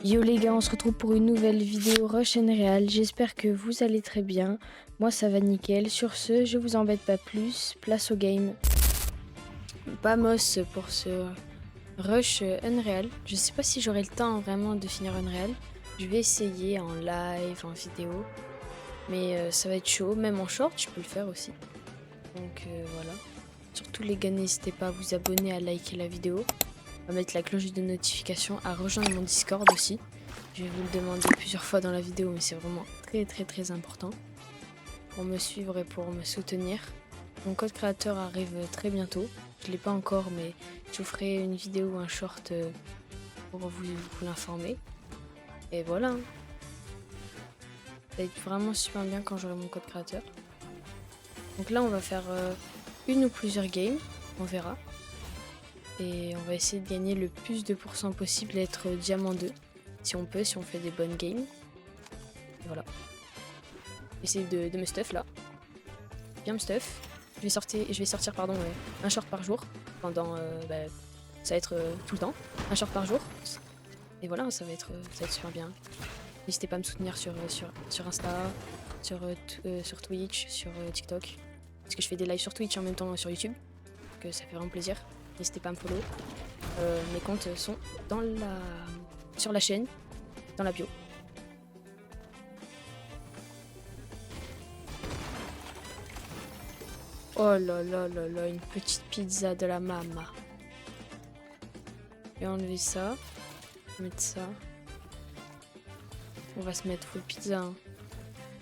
Yo les gars, on se retrouve pour une nouvelle vidéo Rush Unreal. J'espère que vous allez très bien. Moi ça va nickel. Sur ce, je vous embête pas plus. Place au game. Vamos pour ce Rush Unreal. Je sais pas si j'aurai le temps vraiment de finir Unreal. Je vais essayer en live, en vidéo. Mais ça va être chaud. Même en short, je peux le faire aussi. Donc voilà. Surtout les gars, n'hésitez pas à vous abonner, à liker la vidéo. À mettre la cloche de notification, à rejoindre mon Discord aussi. Je vais vous le demander plusieurs fois dans la vidéo, mais c'est vraiment très important pour me suivre et pour me soutenir. Mon code créateur arrive très bientôt. Je ne l'ai pas encore, mais je vous ferai une vidéo ou un short pour vous l'informer. Et voilà. Ça va être vraiment super bien quand j'aurai mon code créateur. Donc là, on va faire une ou plusieurs games. On verra. Et on va essayer de gagner le plus de pourcents possible et être diamant 2. Si on peut, si on fait des bonnes games. Et voilà. Essayer de me stuff là. Bien me stuff. Je vais sortir pardon, un short par jour. Pendant. Ça va être tout le temps. Un short par jour. Et voilà, ça va être super bien. N'hésitez pas à me soutenir sur Insta, sur Twitch, sur TikTok. Parce que je fais des lives sur Twitch en même temps sur YouTube. Donc ça fait vraiment plaisir. N'hésitez pas à me follow. Mes comptes sont sur la chaîne, dans la bio. Oh là là là là, une petite pizza de la mama. Et enlever ça. Mettre ça. On va se mettre full pizza. Hein.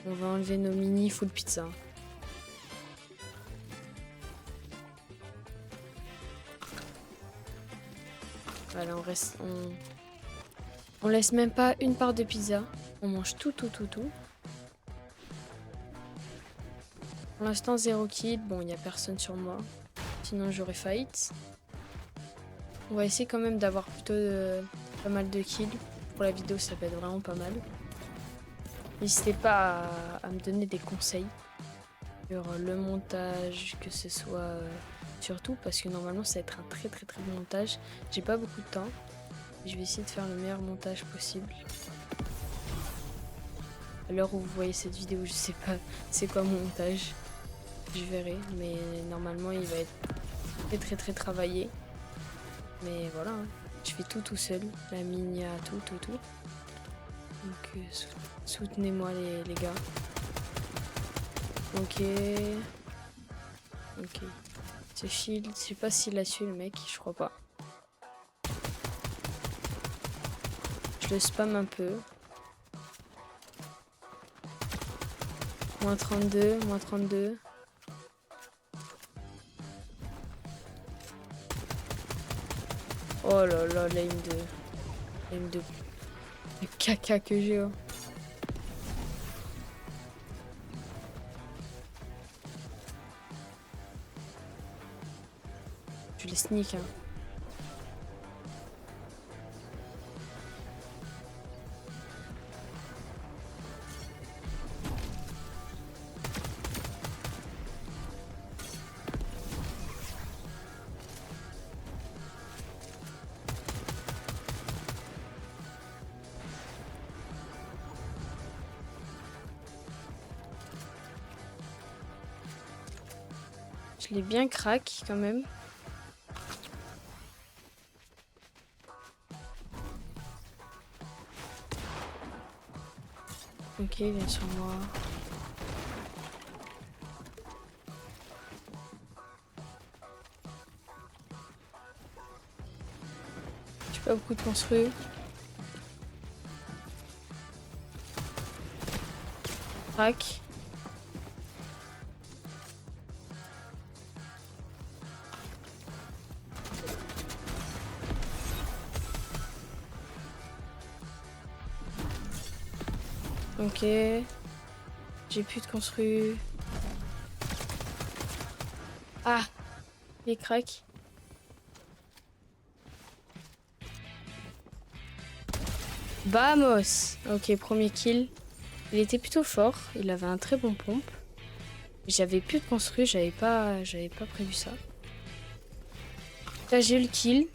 On va enlever nos mini full pizza. Voilà, on laisse même pas une part de pizza. On mange tout. Pour l'instant, 0 kill. Bon, il n'y a personne sur moi. Sinon, j'aurais fight. On va essayer quand même d'avoir plutôt pas mal de kills. Pour la vidéo, ça va être vraiment pas mal. N'hésitez pas à me donner des conseils sur le montage, que ce soit... surtout parce que normalement ça va être un très bon montage. J'ai pas beaucoup de temps. Je vais essayer de faire le meilleur montage possible. À l'heure où vous voyez cette vidéo, je sais pas c'est quoi mon montage. Je verrai. Mais normalement il va être très travaillé. Mais voilà. Hein. Je fais tout seul. La minia, tout. Donc soutenez-moi les gars. Ok. Ce shield, je sais pas s'il a su le mec, je crois pas. Je le spam un peu. Moins 32. Oh là là, l'aim de caca que j'ai. Oh. Je les sneak hein. Je l'ai bien crack quand même. Ok, viens sur moi. J'ai pas beaucoup de construits. Crack. Ok. J'ai plus de construit. Ah! Les cracks. Vamos! Ok, premier kill. Il était plutôt fort. Il avait un très bon pompe. J'avais plus de construit. J'avais pas prévu ça. Là, j'ai eu le kill.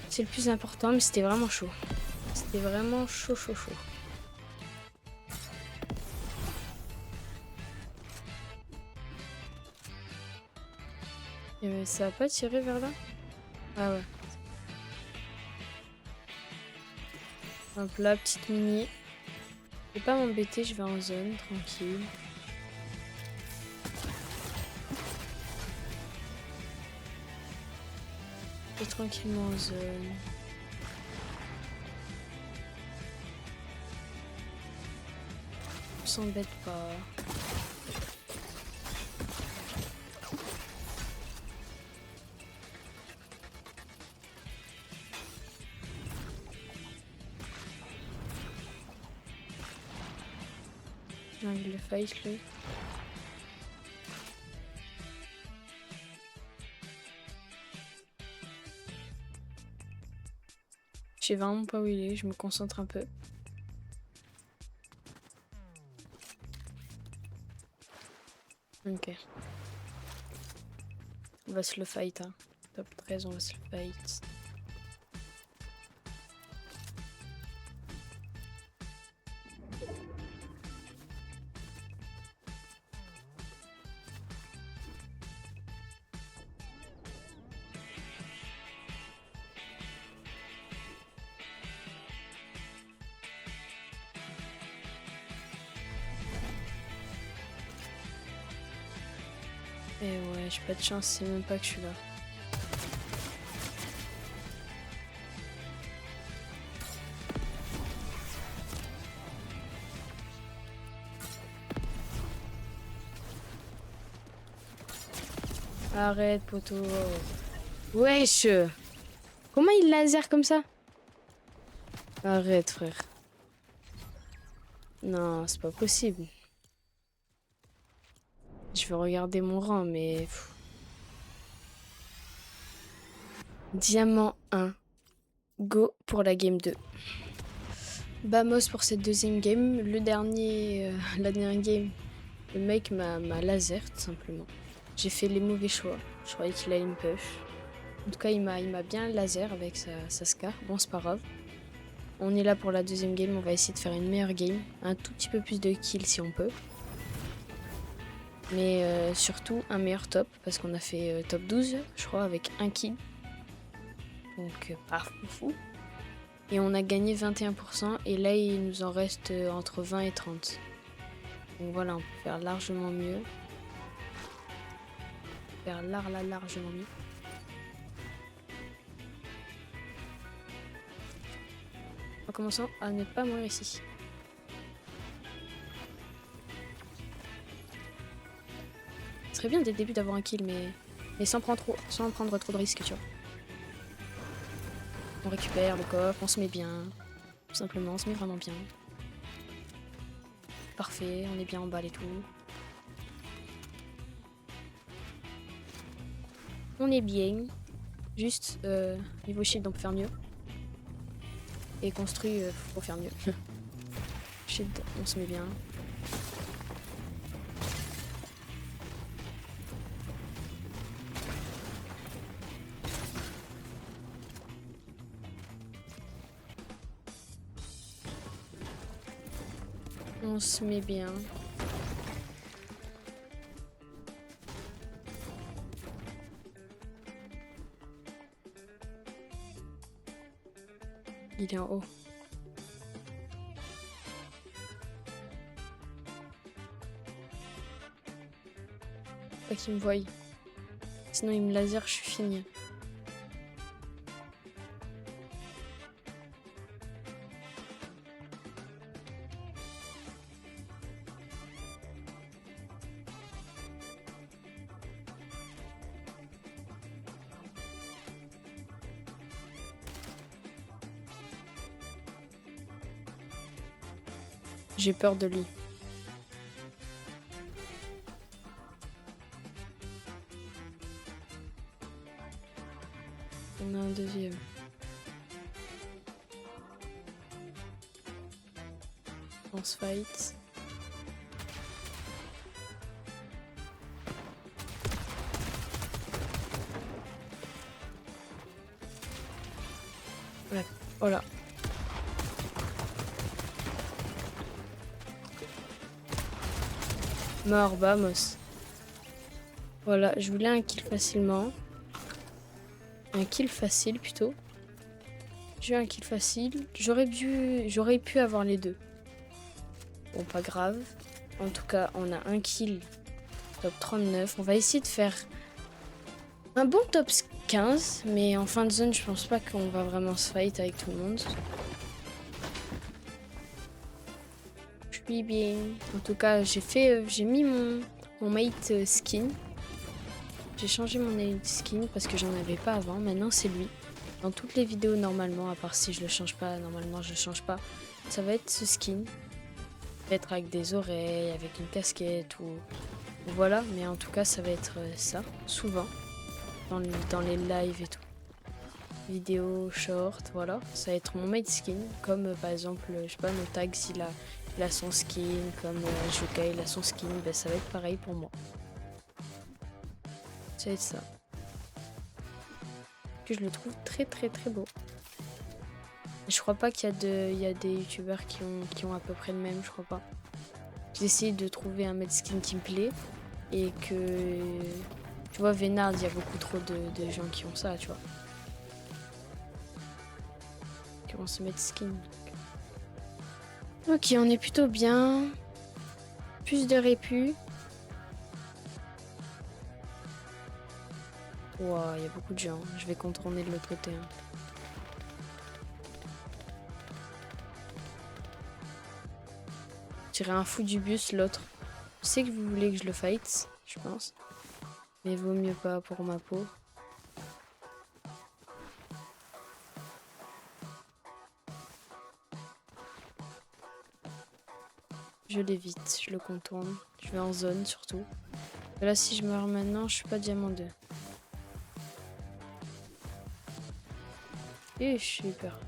C'est le plus important, mais c'était vraiment chaud. C'était vraiment chaud, chaud, chaud. Et ça a pas tiré vers là? Ah ouais. Hop là, petite mini. Je vais pas m'embêter, je vais en zone, tranquille. Je vais tranquillement en zone. On s'embête pas. Il le fight lui. Je sais vraiment pas où il est, je me concentre un peu. Ok. On va se le fight, hein. Top 13, on va se le fight. Et ouais, j'ai pas de chance, c'est même pas que je suis là. Arrête, poteau. Wesh! Comment il laser comme ça? Arrête, frère. Non, c'est pas possible. Je vais regarder mon rang, mais... Diamant 1. Go pour la game 2. Bamos pour cette deuxième game. La dernière game, le mec m'a laser, tout simplement. J'ai fait les mauvais choix. Je croyais qu'il allait me push. En tout cas, il m'a bien laser avec sa scar. Bon, c'est pas grave. On est là pour la deuxième game. On va essayer de faire une meilleure game. Un tout petit peu plus de kills si on peut. Mais surtout un meilleur top. Parce qu'on a fait top 12, je crois, avec un kill. Donc, pas fou. Et on a gagné 21%. Et là, il nous en reste entre 20 et 30. Donc voilà, on peut faire largement mieux. Faire largement mieux. En commençant à ne pas mourir ici. Ce serait bien dès le début d'avoir un kill, mais sans prendre trop de risques, tu vois. On récupère le coffre, on se met bien. Tout simplement, on se met vraiment bien. Parfait, on est bien en balle et tout. On est bien. Juste, niveau shield, on peut faire mieux. Et construit, faut faire mieux. Shield, on se met bien. On se met bien. Il est en haut. Pas qu'il me voie. Sinon il me laser, je suis fini. J'ai peur de lui. On a un deuxième. On se fight. Voilà. Voilà. Mort, vamos. Voilà, je voulais un kill facilement. Un kill facile plutôt. J'ai eu un kill facile. J'aurais pu avoir les deux. Bon, pas grave. En tout cas, on a un kill. Top 39. On va essayer de faire un bon top 15. Mais en fin de zone, je pense pas qu'on va vraiment se fight avec tout le monde. Je suis bien. En tout cas, j'ai mis mon mate skin. J'ai changé mon mate skin parce que j'en avais pas avant. Maintenant, c'est lui. Dans toutes les vidéos, normalement, à part si je le change pas, normalement, je le change pas. Ça va être ce skin. Ça va être avec des oreilles, avec une casquette ou voilà. Mais en tout cas, ça va être ça, souvent. Dans les lives et tout. Vidéo, short, voilà. Ça va être mon mate skin. Comme par exemple, je sais pas, nos tags, il a son skin. Comme Joka, il a son skin. Ben, ça va être pareil pour moi. Ça va être ça. Que je le trouve très très très beau. Je crois pas qu'il y a des youtubeurs qui ont à peu près le même, je crois pas. J'ai essayé de trouver un mate skin qui me plaît et que tu vois Vénard, il y a beaucoup trop de gens qui ont ça, tu vois. Qui ont ce mate skin. Ok, on est plutôt bien. Plus de répu. Wow, il y a beaucoup de gens. Je vais contourner de l'autre côté. Hein. Tirer un fou du bus, l'autre. Je sais que vous voulez que je le fight, je pense. Mais vaut mieux pas pour ma peau. Je l'évite, je le contourne. Je vais en zone surtout. Et là, si je meurs maintenant, je suis pas diamant 2. Et je suis peur.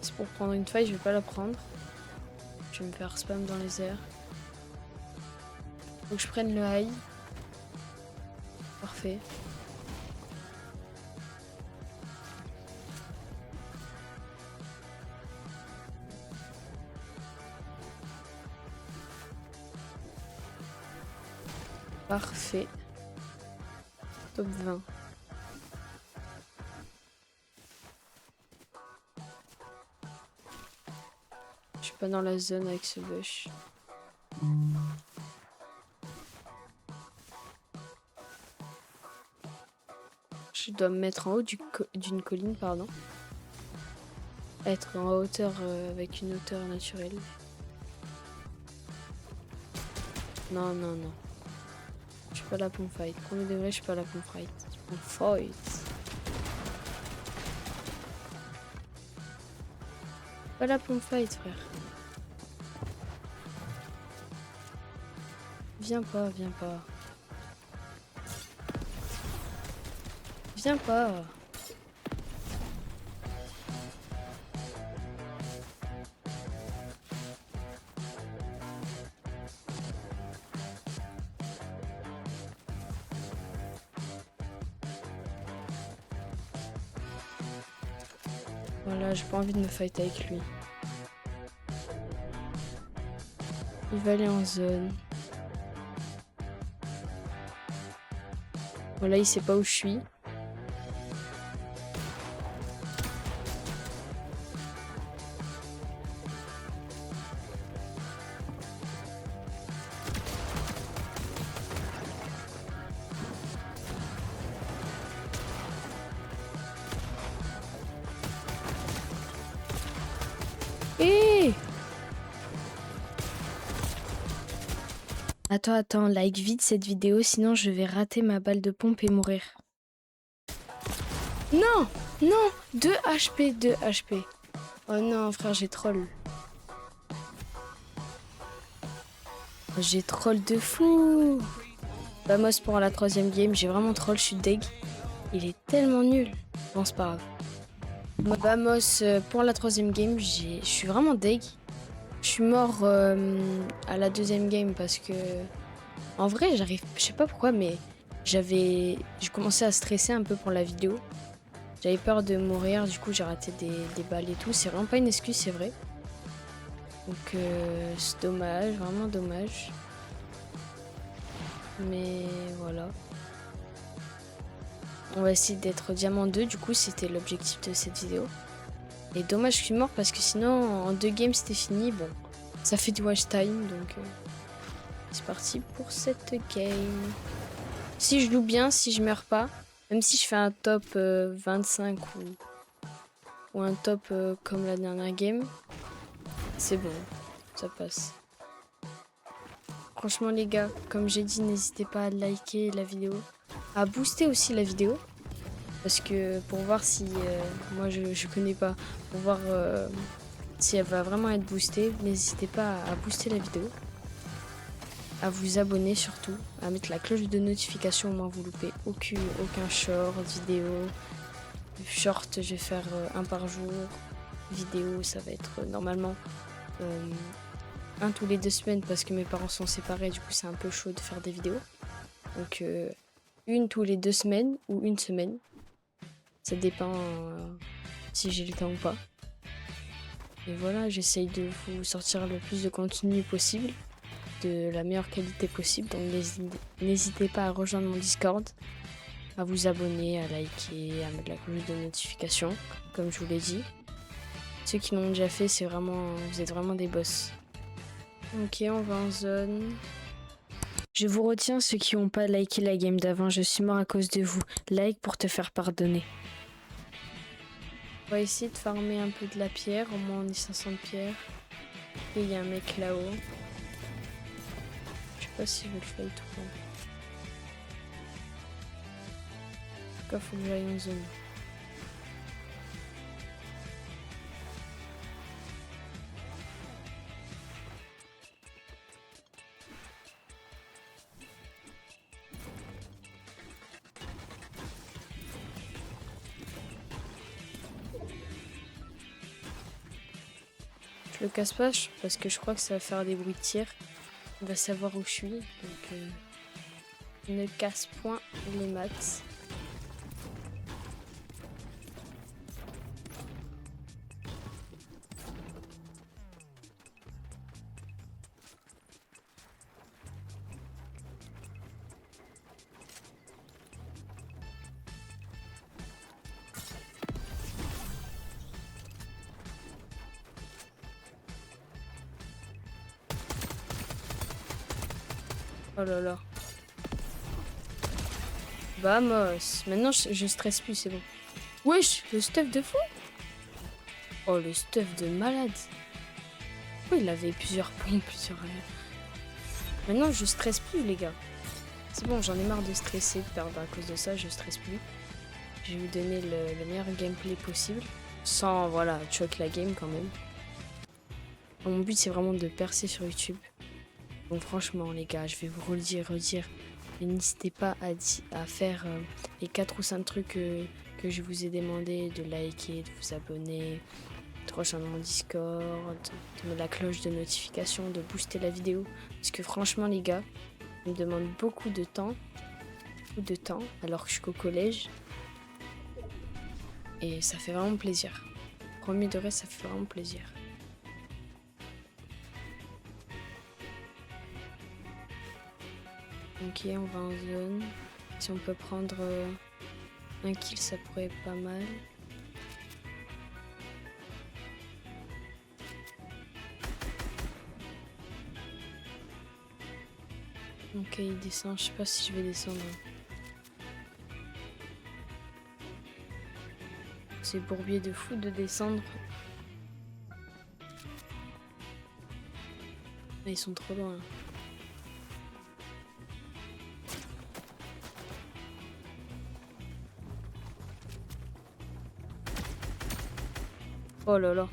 C'est pour prendre une faille, je vais pas la prendre. Je vais me faire spam dans les airs. Faut que je prenne le high. Parfait. Parfait. Top 20. Je suis pas dans la zone avec ce bush. Je dois me mettre en haut d'une colline, pardon. Être en hauteur avec une hauteur naturelle. Non, non, non. Je suis pas là pour me fight. Premier degré, je suis pas là pour me fight. Pour fight. Pas là pour me fight, frère. Viens pas, viens pas. Viens pas. Voilà, j'ai pas envie de me fight avec lui. Il va aller en zone. Voilà, il sait pas où je suis. Hé! Attends, like vite cette vidéo, sinon je vais rater ma balle de pompe et mourir. Non! Non! 2 HP, 2 HP. Oh non, frère, j'ai troll. J'ai troll de fou! Vamos pour la 3e game, j'ai vraiment troll, je suis deg. Il est tellement nul. Bon, c'est pas grave. Vamos pour la 3e game, je suis vraiment deg. Je suis mort à la 2e game parce que... En vrai, j'arrive... Je sais pas pourquoi, mais j'ai commencé à stresser un peu pour la vidéo. J'avais peur de mourir, du coup j'ai raté des balles et tout. C'est vraiment pas une excuse, c'est vrai. Donc c'est dommage, vraiment dommage. Mais voilà. On va essayer d'être diamant 2, du coup c'était l'objectif de cette vidéo. Et dommage que je suis mort parce que sinon en 2 games c'était fini. Bon, ça fait du watch time, donc c'est parti pour cette game. Si je joue bien, si je meurs pas, même si je fais un top 25 ou un top comme la dernière game, c'est bon, ça passe. Franchement les gars, comme j'ai dit, n'hésitez pas à liker la vidéo, à booster aussi la vidéo. Parce que pour voir si, moi je connais pas, pour voir si elle va vraiment être boostée, n'hésitez pas à booster la vidéo. À vous abonner surtout, à mettre la cloche de notification, au moins vous loupez aucun short, vidéo. Short, je vais faire un par jour. Vidéo, ça va être normalement un tous les 2 semaines parce que mes parents sont séparés, du coup c'est un peu chaud de faire des vidéos. Donc une tous les 2 semaines ou une semaine. Ça dépend si j'ai le temps ou pas. Et voilà, j'essaye de vous sortir le plus de contenu possible, de la meilleure qualité possible. Donc n'hésitez pas à rejoindre mon Discord, à vous abonner, à liker, à mettre la cloche de notification, comme je vous l'ai dit. Ceux qui l'ont déjà fait, vous êtes vraiment des boss. Ok, on va en zone. Je vous retiens ceux qui n'ont pas liké la game d'avant, je suis mort à cause de vous. Like pour te faire pardonner. On va essayer de farmer un peu de la pierre, au moins on est 500 de pierre. Et il y a un mec là-haut. Je sais pas si je vais le fight ou pas. En tout cas, faut que j'aille en zone. Je le casse pas parce que je crois que ça va faire des bruits de tir. On va savoir où je suis. Donc ne casse point les maths. Oh là là. Vamos. Maintenant je stresse plus, c'est bon. Wesh, le stuff de fou. Oh, le stuff de malade. Oh, il avait plusieurs pompes, plusieurs... Maintenant je stresse plus les gars. C'est bon, j'en ai marre de stresser, de perdre à cause de ça, je stresse plus. Je vais vous donner le meilleur gameplay possible. Sans, voilà, choc la game quand même. Mon but c'est vraiment de percer sur YouTube. Donc franchement les gars, je vais vous redire. Et n'hésitez pas à faire les 4 ou 5 trucs que je vous ai demandé, de liker, de vous abonner, de rejoindre mon Discord, de mettre la cloche de notification, de booster la vidéo. Parce que franchement les gars, ça me demande beaucoup de temps, alors que je suis qu'au collège. Et ça fait vraiment plaisir. Premier degré, ça fait vraiment plaisir. Ok, on va en zone. Si on peut prendre un kill, ça pourrait être pas mal. Ok, il descend. Je sais pas si je vais descendre. C'est bourbier de fou de descendre. Ils sont trop loin. Oh là là.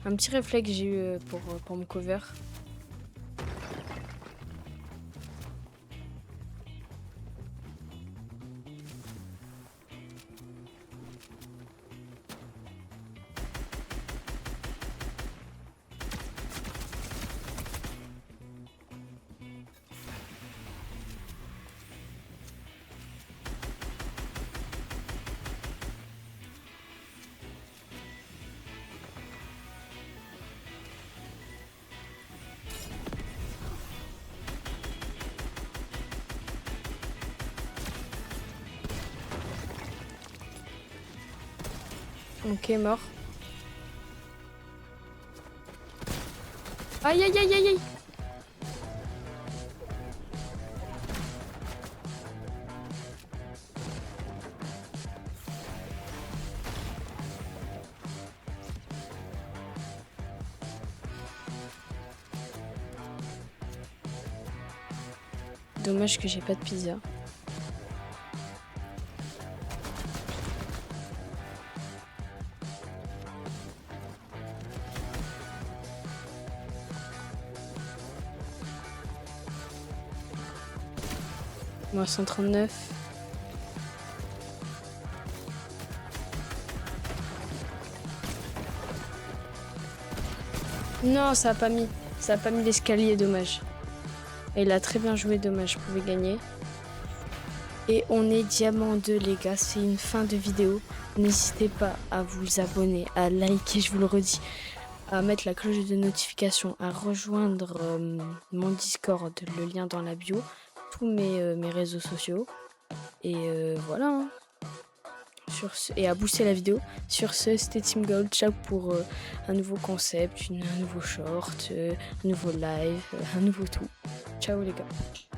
Un petit réflexe que j'ai eu pour me cover. Ok, mort. Aïe aïe aïe aïe aïe. Dommage que j'ai pas de pizza. Moi 139. Non, ça a pas mis. Ça a pas mis l'escalier, dommage. Et il a très bien joué, dommage, je pouvais gagner. Et on est diamant 2 les gars, c'est une fin de vidéo. N'hésitez pas à vous abonner, à liker, je vous le redis, à mettre la cloche de notification, à rejoindre mon Discord, le lien dans la bio, tous mes réseaux sociaux. Et voilà. Hein. Et à booster la vidéo. Sur ce, c'était Team Gold. Ciao pour un nouveau concept, un nouveau short, un nouveau live, un nouveau tout. Ciao les gars.